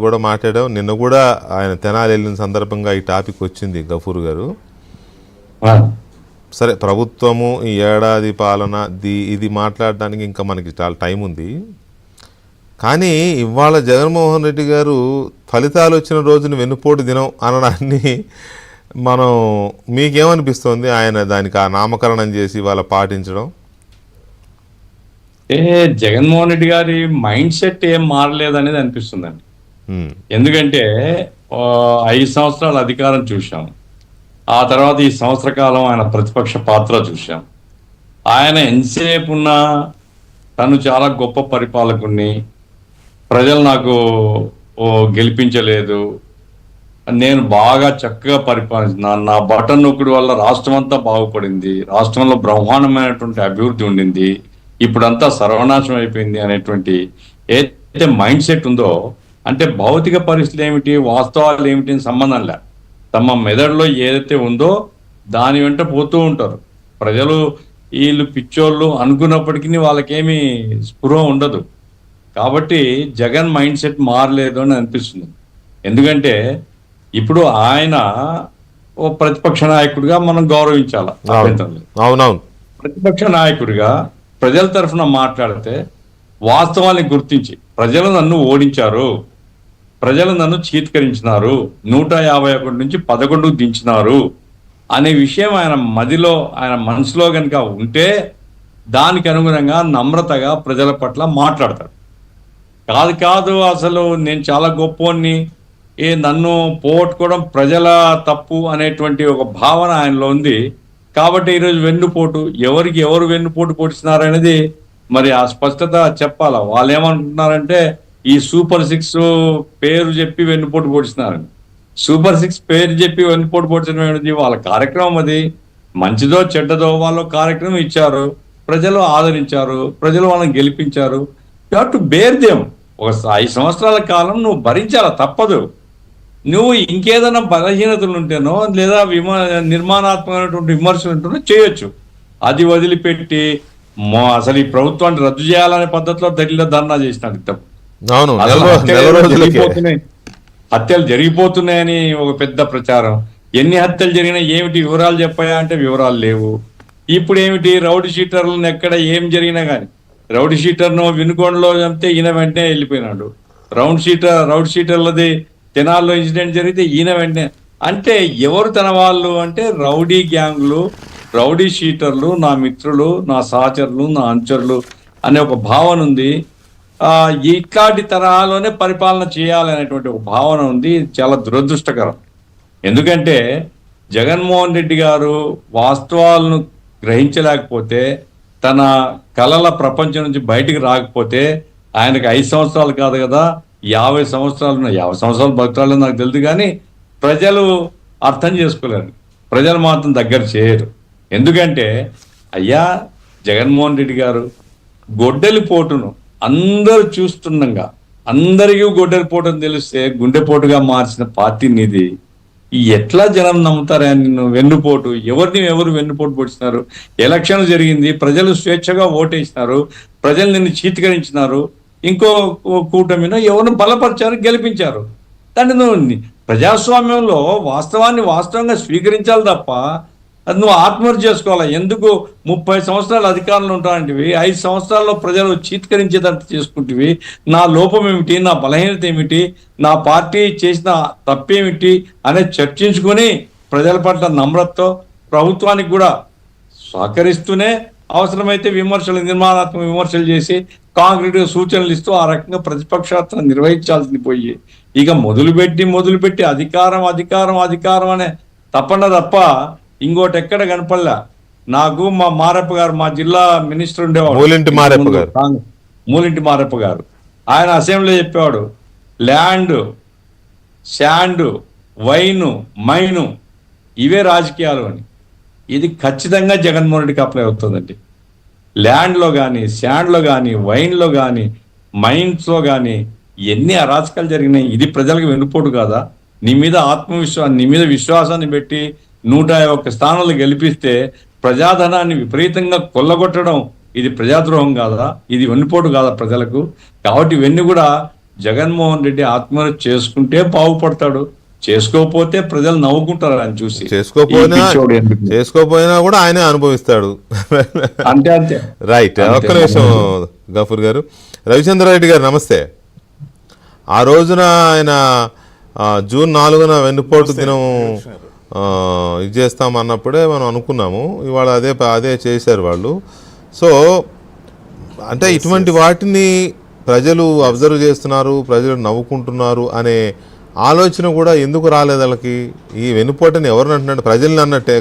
కూడా మాట్లాడాం. నిన్న కూడా ఆయన తెనాలి వెళ్ళిన సందర్భంగా ఈ టాపిక్ వచ్చింది గఫూర్ గారు. సరే, ప్రభుత్వము ఈ ఏడాది పాలన ఇది మాట్లాడడానికి ఇంకా మనకి చాలా టైం ఉంది. కానీ ఇవాళ జగన్మోహన్ రెడ్డి గారు ఫలితాలు వచ్చిన రోజున వెన్నుపోటు దినం అనడాన్ని మనం మీకేమనిపిస్తుంది? ఆయన దానికి ఆ నామకరణం చేసి వాళ్ళ పాటించడం. జగన్మోహన్ రెడ్డి గారి మైండ్ సెట్ ఏం మారలేదు అనేది అనిపిస్తుందండి. ఎందుకంటే 5 సంవత్సరాల అధికారం చూశాం, ఆ తర్వాత ఈ సంవత్సర కాలం ఆయన ప్రతిపక్ష పాత్ర చూశాం. ఆయన ఎంతసేపు ఉన్నా తను చాలా గొప్ప పరిపాలకుని, ప్రజలు నాకు గెలిపించలేదు, నేను బాగా చక్కగా పరిపాలిస్తున్నాను, నా బటన్ నొక్కుడు వల్ల రాష్ట్రం అంతా బాగుపడింది, రాష్ట్రంలో బ్రహ్మాండమైనటువంటి అభివృద్ధి ఉండింది, ఇప్పుడంతా సర్వనాశనం అయిపోయింది అనేటువంటి ఏదైతే మైండ్ సెట్ ఉందో, అంటే భౌతిక పరిస్థితులు ఏమిటి, వాస్తవాలు ఏమిటి అని సంబంధం లే, తమ మెదడులో ఏదైతే ఉందో దాని వెంట పోతూ ఉంటారు. ప్రజలు వీళ్ళు పిచ్చోళ్ళు అనుకున్నప్పటికీ వాళ్ళకేమీ స్పృహ ఉండదు. కాబట్టి జగన్ మైండ్ సెట్ మారలేదు అని అనిపిస్తుంది. ఎందుకంటే ఇప్పుడు ఆయన ఓ ప్రతిపక్ష నాయకుడిగా మనం గౌరవించాలి. అవునవును, ప్రతిపక్ష నాయకుడిగా ప్రజల తరఫున మాట్లాడితే వాస్తవాన్ని గుర్తించి, ప్రజలు నన్ను ఓడించారు, ప్రజలు నన్ను చీత్కరించినారు, 151 నుంచి 11 దించినారు అనే విషయం ఆయన మదిలో, ఆయన మనసులో కనుక ఉంటే దానికి అనుగుణంగా నమ్రతగా ప్రజల పట్ల మాట్లాడతాడు. కాదు అసలు నేను చాలా గొప్పోని, నన్ను పోగొట్టుకోవడం ప్రజల తప్పు అనేటువంటి ఒక భావన ఆయనలో ఉంది. కాబట్టి ఈరోజు వెన్నుపోటు, ఎవరు వెన్నుపోటు పొడిచినారు అనేది మరి ఆ స్పష్టత చెప్పాలా. వాళ్ళు ఏమనుకుంటున్నారంటే ఈ సూపర్ 6 పేరు చెప్పి వెన్నుపోటు పొడిచినారని. సూపర్ 6 పేరు చెప్పి వెన్నుపోటు పొడిచడం అనేది వాళ్ళ కార్యక్రమం. అది మంచిదో చెడ్డదో వాళ్ళు కార్యక్రమం ఇచ్చారు, ప్రజలు ఆదరించారు, ప్రజలు వాళ్ళని గెలిపించారు. You have to bear them. ఒక 5 సంవత్సరాల కాలం నువ్వు భరించాల, తప్పదు. నువ్వు ఇంకేదైనా బలహీనతలు ఉంటేనో లేదా నిర్మాణాత్మకమైనటువంటి విమర్శలు ఉంటేనో చేయొచ్చు. అది వదిలిపెట్టి అసలు ఈ ప్రభుత్వాన్ని రద్దు చేయాలనే పద్ధతిలో ధర్నా చేసినాడు. తప్పు. హత్యలు జరిగిపోతున్నాయని ఒక పెద్ద ప్రచారం. ఎన్ని హత్యలు జరిగినా ఏమిటి వివరాలు చెప్పాయా అంటే వివరాలు లేవు. ఇప్పుడు ఏమిటి, రౌడీ షీటర్లను ఎక్కడ ఏం జరిగినా కానీ, రౌడీ షీటర్ను వినుకొండలో చంపితే ఈయన వెంటనే వెళ్ళిపోయినాడు, రౌడీ షీటర్లది తెనాల్లో ఇన్సిడెంట్ జరిగితే ఈయన వెంటనే. అంటే ఎవరు తన వాళ్ళు అంటే రౌడీ గ్యాంగ్లు, రౌడీ షీటర్లు నా మిత్రులు, నా సహచరులు, నా అనుచరులు అనే ఒక భావన ఉంది. ఇట్లాంటి తరహాలోనే పరిపాలన చేయాలనేటువంటి ఒక భావన ఉంది. చాలా దురదృష్టకరం. ఎందుకంటే జగన్మోహన్ రెడ్డి గారు వాస్తవాలను గ్రహించలేకపోతే, తన కళల ప్రపంచం నుంచి బయటికి రాకపోతే, ఆయనకు 5 సంవత్సరాలు కాదు కదా 50 సంవత్సరాలు 50 సంవత్సరాలు బతకాలని నాకు తెలుసు. కానీ ప్రజలు అర్థం చేసుకోలేరు, ప్రజలు మాత్రం దగ్గర చేయరు. ఎందుకంటే అయ్యా జగన్మోహన్ రెడ్డి గారు గొడ్డలి పోటును అందరూ చూస్తుండగా, అందరికీ గొడ్డలి పోటును తెలిస్తే గుండెపోటుగా మార్చిన పార్టీ నీది. ఎట్లా జనం నమ్ముతారా నిన్ను? వెన్నుపోటు, ఎవరు వెన్నుపోటు పొడిచినారు? ఎలక్షన్ జరిగింది, ప్రజలు స్వేచ్ఛగా ఓటేసినారు, ప్రజలు నిన్ను చీత్కరించినారు, ఇంకో కూటమిలో ఎవరిని బలపరిచారు, గెలిపించారు. దాన్ని నువ్వు ప్రజాస్వామ్యంలో వాస్తవాన్ని వాస్తవంగా స్వీకరించాలి తప్ప అది నువ్వు ఆత్మహత్య చేసుకోవాలి. ఎందుకు 30 సంవత్సరాలు అధికారంలో ఉంటానంటివి, 5 సంవత్సరాల్లో ప్రజలు చీత్కరించేదంతా చేసుకుంటువి. నా లోపం ఏమిటి, నా బలహీనత ఏమిటి, నా పార్టీ చేసిన తప్పేమిటి అనేది చర్చించుకొని ప్రజల పట్ల నమ్రతతో ప్రభుత్వానికి కూడా సహకరిస్తూనే అవసరమైతే నిర్మాణాత్మక విమర్శలు చేసి కాంక్రీట్ సూచనలు ఇస్తూ ఆ రకంగా ప్రతిపక్షాత్రం నిర్వహించాల్సింది పోయి ఇక మొదలుపెట్టి అధికారం అనే తప్పన తప్ప ఇంకోటి ఎక్కడ కనపడలే నాకు. మా మారప్ప గారు, మా జిల్లా మినిస్టర్ ఉండేవాడు, మూలింటి మారప్ప గారు, ఆయన అసెంబ్లీలో చెప్పేవాడు, ల్యాండ్, శాండ్, వైను, మైను ఇవే రాజకీయాలు అని. ఇది ఖచ్చితంగా జగన్మోహన్ రెడ్డికి అప్లై అవుతుందండి. ల్యాండ్లో కానీ, శాండ్లో కానీ, వైన్లో కానీ, మైన్స్లో కానీ ఎన్ని అరాచకాలు జరిగినాయి. ఇది ప్రజలకు వెన్నుపోటు కాదా? నీ మీద విశ్వాసాన్ని పెట్టి 151 స్థానాలు గెలిపిస్తే ప్రజాధనాన్ని విపరీతంగా కొల్లగొట్టడం ఇది ప్రజాద్రోహం కాదా? ఇది వెన్నుపోటు కాదా ప్రజలకు? కాబట్టి ఇవన్నీ కూడా జగన్మోహన్ రెడ్డి ఆత్మహత్య చేసుకుంటే బాగుపడతాడు, చేసుకోకపోతే ప్రజలు నవ్వుకుంటారు అని చూసి. చేసుకోపోయినా ఈ పిచ్చోడు ఎందుకు? చేసుకోపోయినా కూడా ఆయనే అనుభవిస్తాడు. అంతే అంతే. రైట్. ఒక్క నిమిషం గఫూర్ గారు. రవిచంద్రారెడ్డి గారు నమస్తే. ఆ రోజున ఆయన జూన్ 4న వెన్నుపోటు దినం ఇది చేస్తామన్నప్పుడే మనం అనుకున్నాము. ఇవాళ అదే చేశారు వాళ్ళు. సో అంటే ఇటువంటి వాటిని ప్రజలు అబ్జర్వ్ చేస్తున్నారు, ప్రజలు నవ్వుకుంటున్నారు అనే ఆలోచన కూడా ఎందుకు రాలేదు వాళ్ళకి? ఈ వెన్నుపోటుని ఎవరిని అంటున్నాడు? ప్రజల్ని అన్నట్టే కదా.